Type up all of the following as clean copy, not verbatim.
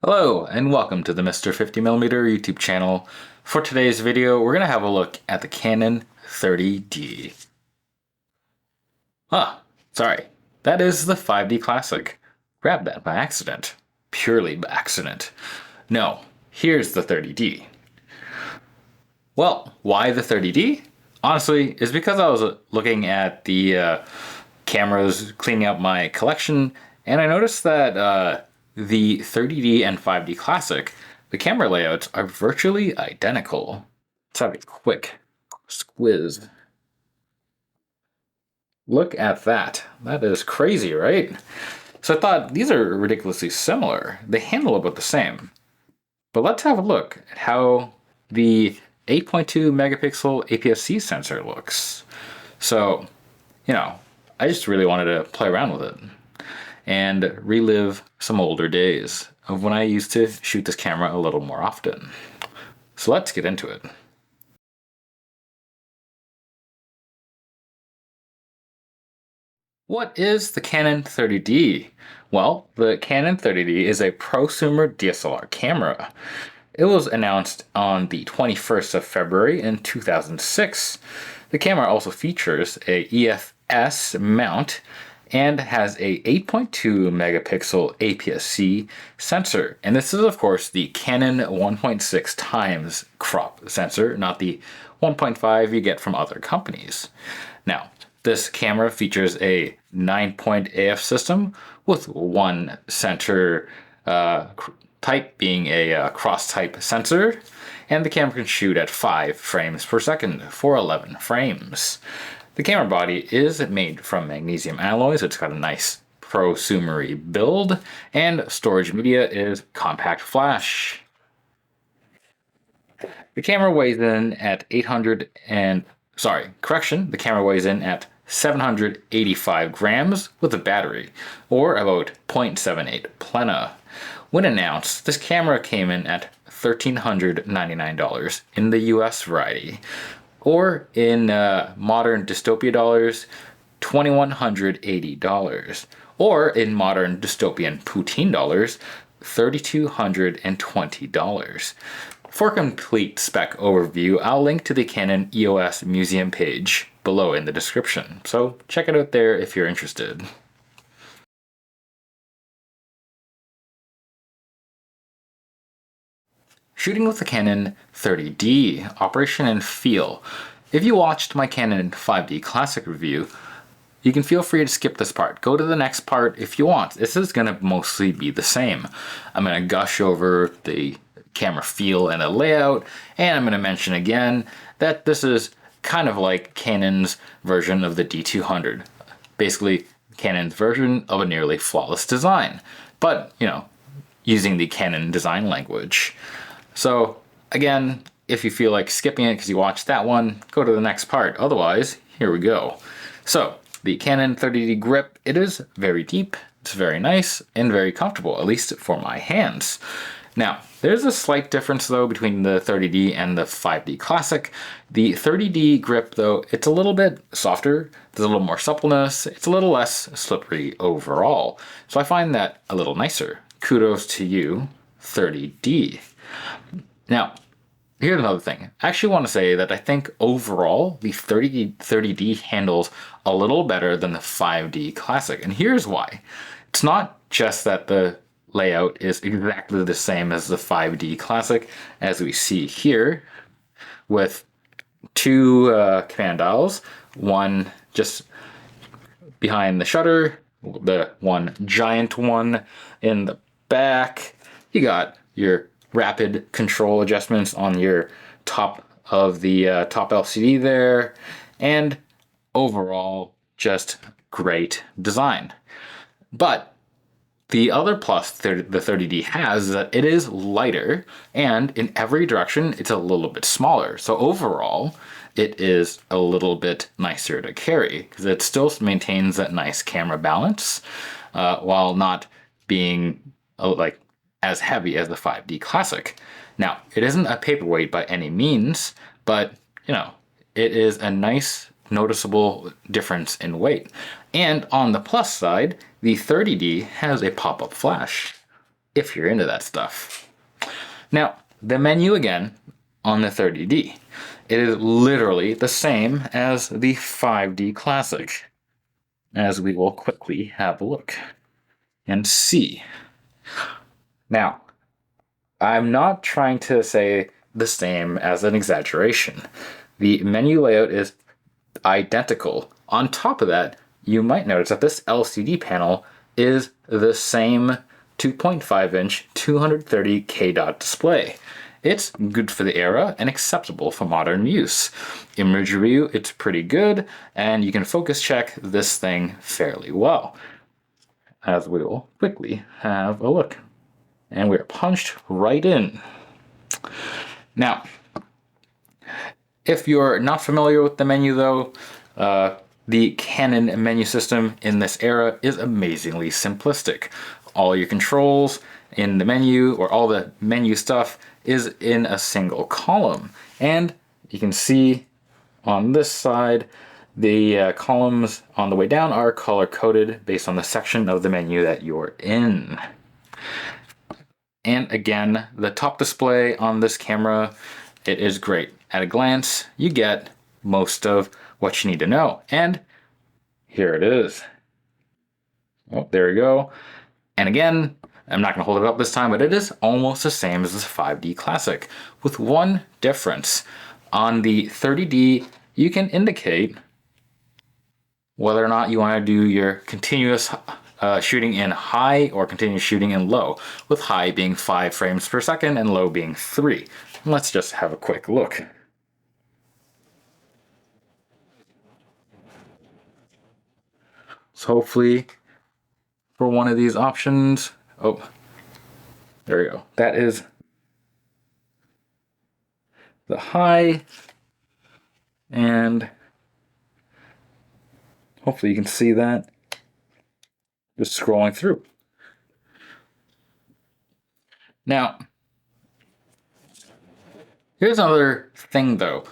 Hello and welcome to the Mr. 50mm YouTube channel. For today's video, we're going to have a look at the Canon 30D. Sorry, that is the 5D Classic. Grabbed that by accident. Purely by accident. No, here's the 30D. Well, why the 30D? Honestly, it's because I was looking at the cameras, cleaning up my collection, and I noticed that the 30D and 5D Classic, the camera layouts are virtually identical. Let's have a quick squiz. Look at that. That is crazy, right? So I thought these are ridiculously similar. They handle about the same. But let's have a look at how the 8.2 megapixel APS-C sensor looks. So, I just really wanted to play around with it and relive some older days of when I used to shoot this camera a little more often. So let's get into it. What is the Canon 30D? Well, the Canon 30D is a prosumer DSLR camera. It was announced on the 21st of February in 2006. The camera also features a EOS mount and has a 8.2 megapixel APS-C sensor. And this is, of course, the Canon 1.6 times crop sensor, not the 1.5 you get from other companies. Now, this camera features a 9-point AF system with one center type being a cross-type sensor, and the camera can shoot at 5 frames per second for 11 frames. The camera body is made from magnesium alloy, so it's got a nice prosumery build, and storage media is compact flash. The camera weighs in at the camera weighs in at 785 grams with a battery, or about 0.78 plena. When announced, this camera came in at $1,399 in the US variety, or in modern dystopia dollars, $2,180, or in modern dystopian poutine dollars, $3,220. For a complete spec overview, I'll link to the Canon EOS museum page below in the description, so check it out there if you're interested. Shooting with the Canon 30D, operation and feel. If you watched my Canon 5D Classic review, you can feel free to skip this part. Go to the next part if you want. This is going to mostly be the same. I'm going to gush over the camera feel and the layout, and I'm going to mention again that this is kind of like Canon's version of the D200. Basically, Canon's version of a nearly flawless design, but, using the Canon design language. So, again, if you feel like skipping it because you watched that one, go to the next part. Otherwise, here we go. So, the Canon 30D grip, it is very deep, it's very nice, and very comfortable, at least for my hands. Now, there's a slight difference, though, between the 30D and the 5D Classic. The 30D grip, though, it's a little bit softer, there's a little more suppleness, it's a little less slippery overall. So I find that a little nicer. Kudos to you, 30D. Now, here's another thing. I actually want to say that I think overall the 30D handles a little better than the 5D Classic, and here's why. It's not just that the layout is exactly the same as the 5D Classic, as we see here, with two command dials, one just behind the shutter, the one giant one in the back. You got your rapid control adjustments on your top of the top LCD there, and overall just great design. But the other plus the 30D has is that it is lighter, and in every direction it's a little bit smaller. So overall, it is a little bit nicer to carry because it still maintains that nice camera balance while not being as heavy as the 5D Classic. Now, it isn't a paperweight by any means, but it is a nice noticeable difference in weight. And on the plus side, the 30D has a pop-up flash. if you're into that stuff. Now, the menu again on the 30D. It is literally the same as the 5D Classic, as we will quickly have a look and see. Now, I'm not trying to say the same as an exaggeration. The menu layout is identical. On top of that, you might notice that this LCD panel is the same 2.5-inch 230K dot display. It's good for the era and acceptable for modern use. Image review, it's pretty good, and you can focus check this thing fairly well, as we will quickly have a look. And we're punched right in. Now, if you're not familiar with the menu though, the Canon menu system in this era is amazingly simplistic. All your controls in the menu, or all the menu stuff, is in a single column. And you can see on this side, the columns on the way down are color-coded based on the section of the menu that you're in. And again, the top display on this camera, it is great. At a glance, you get most of what you need to know. And here it is. Oh, there we go. And again, I'm not going to hold it up this time, but it is almost the same as the 5D Classic, with one difference. On the 30D, you can indicate whether or not you want to do your continuous shooting in high or continuous shooting in low, with high being 5 frames per second and low being 3. Let's just have a quick look. So hopefully for one of these options, oh, there we go. That is the high, and hopefully you can see that just scrolling through. Now, here's another thing though.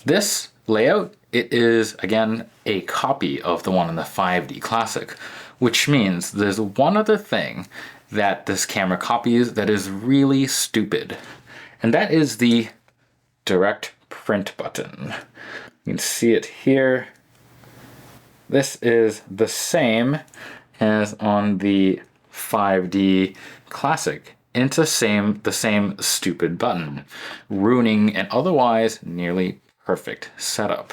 This layout, it is again a copy of the one in the 5D Classic, which means there's one other thing that this camera copies that is really stupid, and that is the direct print button. You can see it here. This is the same as on the 5D Classic. It's the same stupid button, ruining an otherwise nearly perfect setup.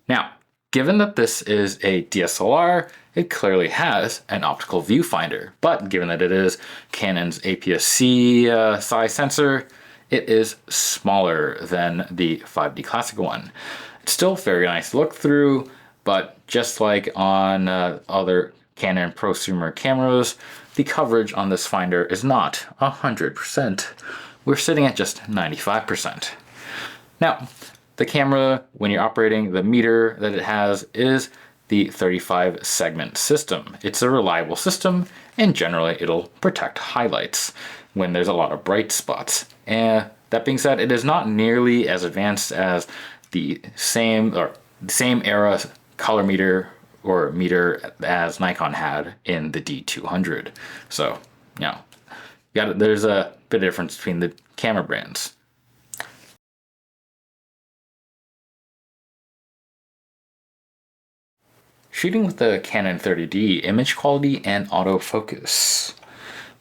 Now, given that this is a DSLR, it clearly has an optical viewfinder, but given that it is Canon's APS-C size sensor, it is smaller than the 5D Classic one. It's still very nice to look through, but just like on other Canon prosumer cameras, the coverage on this finder is not 100%. We're sitting at just 95%. Now, the camera, when you're operating, the meter that it has is the 35 segment system. It's a reliable system, and generally it'll protect highlights when there's a lot of bright spots. And that being said, it is not nearly as advanced as the same era color meter or meter as Nikon had in the D200. So, you know, there's a bit of difference between the camera brands. Shooting with the Canon 30D, image quality and autofocus.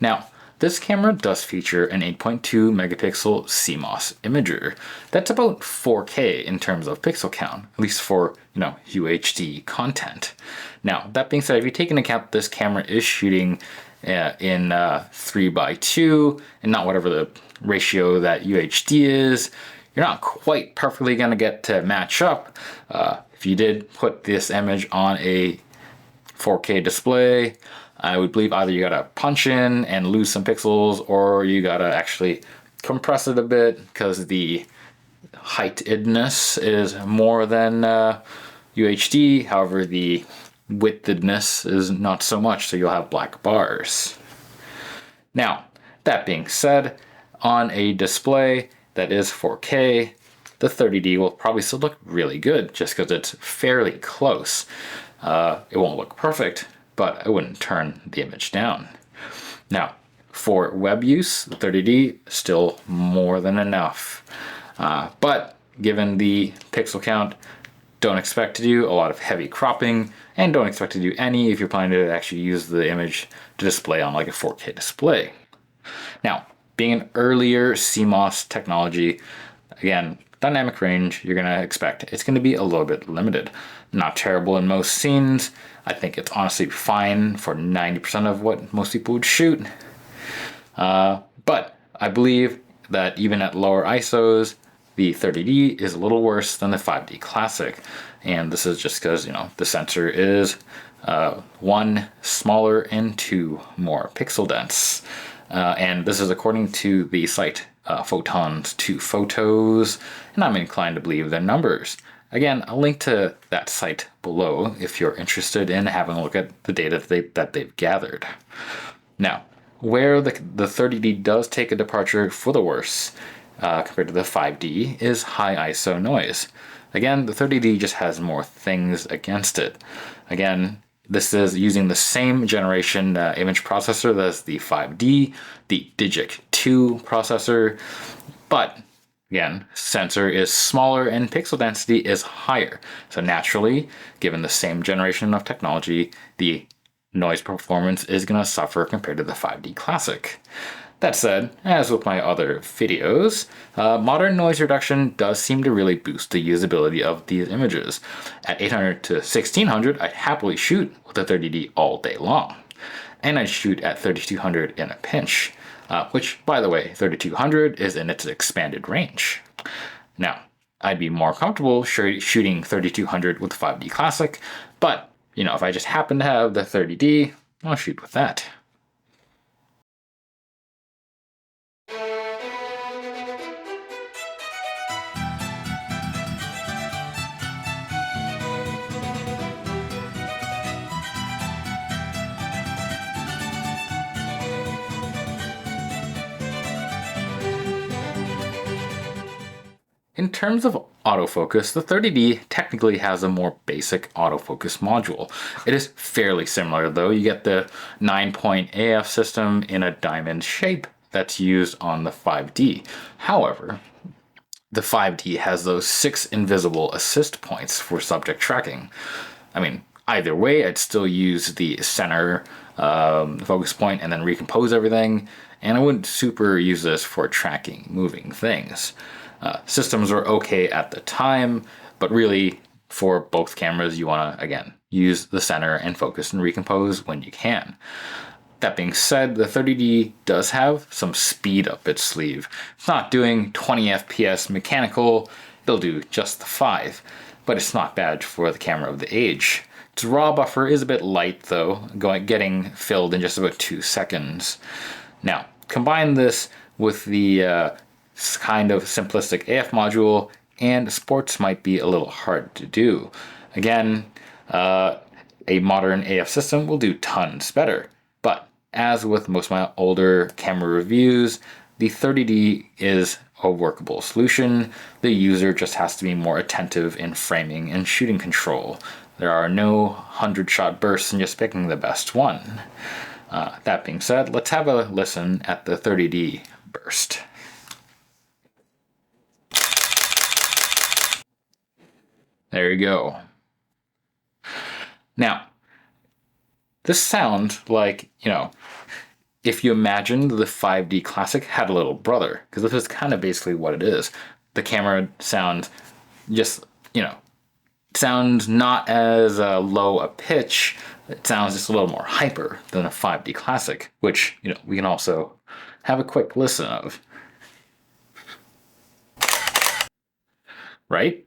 Now, this camera does feature an 8.2 megapixel CMOS imager. That's about 4K in terms of pixel count, at least for, UHD content. Now, that being said, if you take into account this camera is shooting in 3:2 and not whatever the ratio that UHD is, you're not quite perfectly going to get to match up. If you did put this image on a 4K display, I would believe either you gotta punch in and lose some pixels, or you gotta actually compress it a bit because the heightedness is more than UHD. However, the widthedness is not so much, so you'll have black bars. Now, that being said, on a display that is 4K, the 30D will probably still look really good just because it's fairly close. It won't look perfect, but I wouldn't turn the image down. Now, For web use, the 30D still more than enough. But given the pixel count, don't expect to do a lot of heavy cropping, and don't expect to do any if you're planning to actually use the image to display on like a 4K display. Now, being an earlier CMOS technology, again, dynamic range, you're gonna expect it's gonna be a little bit limited. Not terrible in most scenes. I think it's honestly fine for 90% of what most people would shoot. But I believe that even at lower ISOs, the 30D is a little worse than the 5D Classic. And this is just because, the sensor is 1, smaller, and 2, more pixel dense. And this is according to the site Photons to Photos, and I'm inclined to believe their numbers. Again, I'll link to that site below if you're interested in having a look at the data that they've gathered. Now, where the 30D does take a departure for the worse compared to the 5D is high ISO noise. Again, the 30D just has more things against it. Again, this is using the same generation image processor as the 5D, the Digic 2 processor, but again, sensor is smaller and pixel density is higher. So naturally, given the same generation of technology, the noise performance is going to suffer compared to the 5D Classic. That said, as with my other videos, modern noise reduction does seem to really boost the usability of these images. At 800 to 1600, I'd happily shoot with the 30D all day long. And I'd shoot at 3200 in a pinch, which, by the way, 3200 is in its expanded range. Now, I'd be more comfortable shooting 3200 with the 5D Classic, but, if I just happen to have the 30D, I'll shoot with that. In terms of autofocus, the 30D technically has a more basic autofocus module. It is fairly similar though. You get the 9-point AF system in a diamond shape that's used on the 5D. However, the 5D has those 6 invisible assist points for subject tracking. I mean, either way, I'd still use the center focus point and then recompose everything, and I wouldn't super use this for tracking moving things. Systems were okay at the time, but really for both cameras you want to, again, use the center and focus and recompose when you can. That being said, the 30D does have some speed up its sleeve. It's not doing 20 FPS mechanical, it'll do just the 5, but it's not bad for the camera of the age. Its raw buffer is a bit light though, getting filled in just about 2 seconds. Now, combine this with the kind of simplistic AF module, and sports might be a little hard to do. Again, a modern AF system will do tons better, but as with most of my older camera reviews, the 30D is a workable solution. The user just has to be more attentive in framing and shooting control. There are no 100-shot bursts in just picking the best one. That being said, let's have a listen at the 30D burst. There you go. Now, this sounds like, if you imagined the 5D Classic had a little brother, because this is kind of basically what it is. The camera sounds just, sounds not as low a pitch. It sounds just a little more hyper than a 5D Classic, which, we can also have a quick listen of. Right?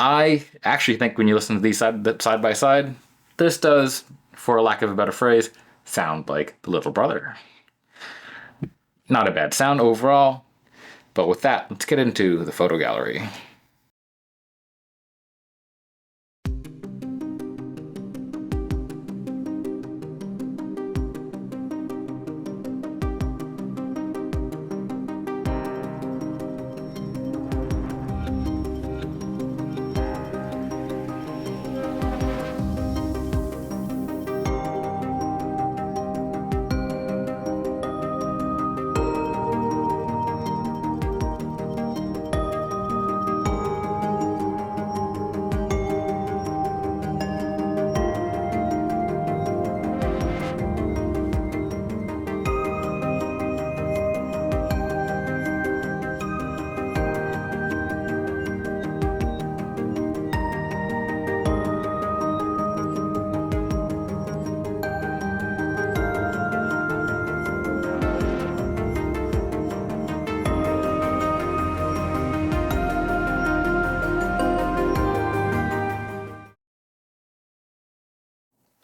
I actually think when you listen to these side by side, this does, for a lack of a better phrase, sound like the little brother. Not a bad sound overall, but with that, let's get into the photo gallery.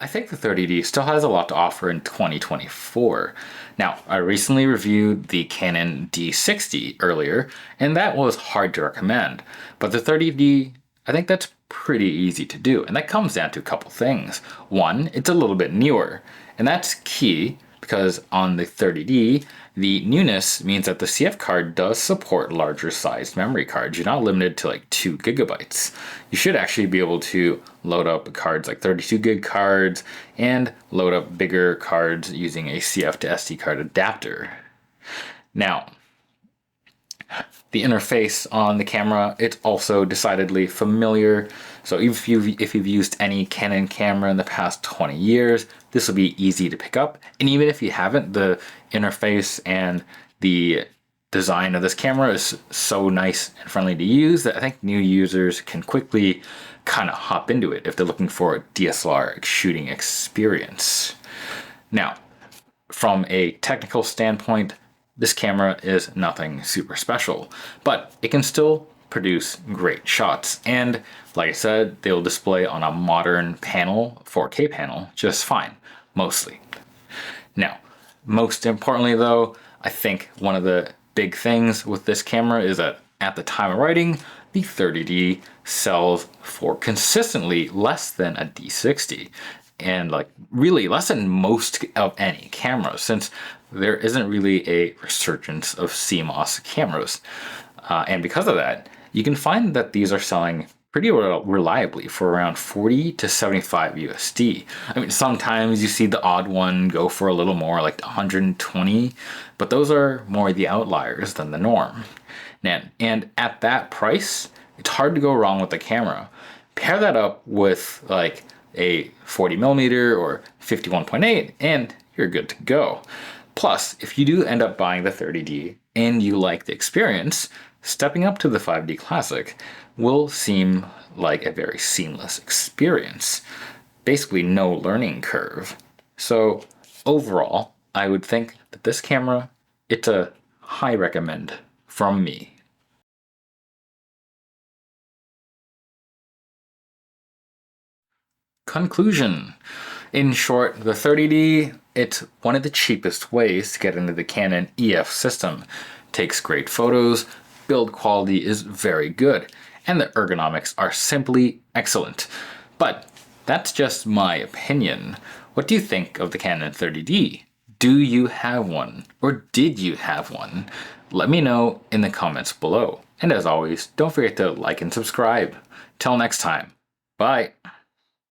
I think the 30D still has a lot to offer in 2024. Now, I recently reviewed the Canon D60 earlier, and that was hard to recommend. But the 30D, I think that's pretty easy to do, and that comes down to a couple things. One, it's a little bit newer, and that's key because on the 30D, the newness means that the CF card does support larger sized memory cards. You're not limited to like 2 gigabytes. You should actually be able to load up cards like 32 gig cards and load up bigger cards using a CF to SD card adapter. Now, the interface on the camera, it's also decidedly familiar. So if you've used any Canon camera in the past 20 years, this will be easy to pick up. And even if you haven't, the interface and the design of this camera is so nice and friendly to use that I think new users can quickly kind of hop into it if they're looking for a DSLR shooting experience. Now, from a technical standpoint, this camera is nothing super special, but it can still produce great shots. And like I said, they'll display on a modern panel, 4K panel, just fine, mostly. Now, most importantly though, I think one of the big things with this camera is that at the time of writing, the 30D sells for consistently less than a D60. And like really less than most of any cameras, since there isn't really a resurgence of CMOS cameras. And because of that, you can find that these are selling pretty reliably for around 40 to 75 USD. I mean, sometimes you see the odd one go for a little more, like 120, but those are more the outliers than the norm. And at that price, it's hard to go wrong with the camera. Pair that up with like a 40 millimeter or 51.8 and you're good to go. Plus, if you do end up buying the 30D and you like the experience, stepping up to the 5D Classic will seem like a very seamless experience. Basically no learning curve. So overall, I would think that this camera, it's a high recommend from me. Conclusion. In short, the 30D, it's one of the cheapest ways to get into the Canon EF system. Takes great photos, build quality is very good, and the ergonomics are simply excellent. But that's just my opinion. What do you think of the Canon 30D? Do you have one? Or did you have one? Let me know in the comments below. And as always, don't forget to like and subscribe. Till next time, bye.